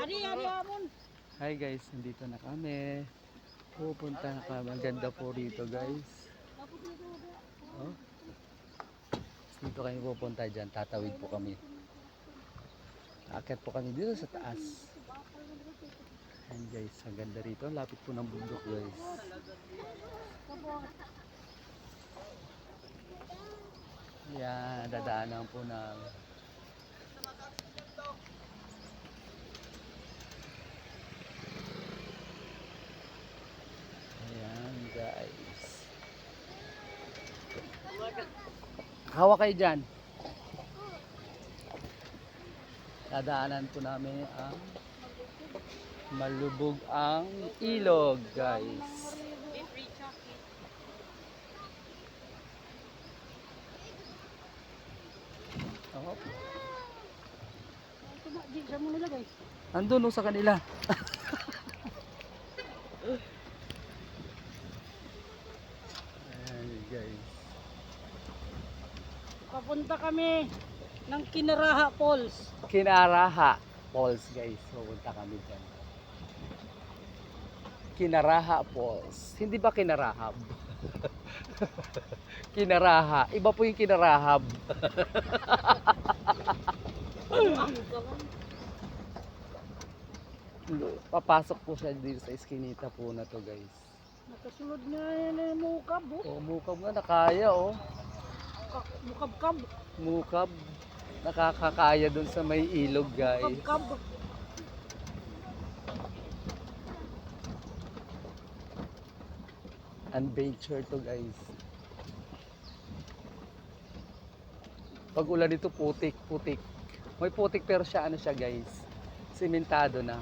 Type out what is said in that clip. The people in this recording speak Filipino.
Hi guys, nandito na kami. Pupunta na kami. Ang ganda po rito guys. Oh. Dito kami pupunta dyan. Tatawid po kami. Aakyat po kami dito sa taas. Ayan guys, ang ganda rito. Lapit po ng bundok guys. Yan, dadaanan po namin. Ayan guys. Hawak kayo dyan. Dadaanan po namin ang malubog ang ilog guys. Oh. Andun sa kanila. Ayan guys. Papunta kami ng Kinaraha Falls. Kinaraha Falls guys. Pupunta kami dyan. Kinaraha Falls. Hindi ba kinarahab? Kinaraha. Iba po yung kinarahab. Papasok po siya dito sa iskinita po na to guys. Nakasulod na yan ang mukab. Oh, mukab nga nakaya oh. Mukab-kab. Mukab. Nakakakaya dun sa may ilog guys. Mukab-kab. Adventure to guys. Pag ulan dito putik. May putik pero siya ano siya guys. Simentado na.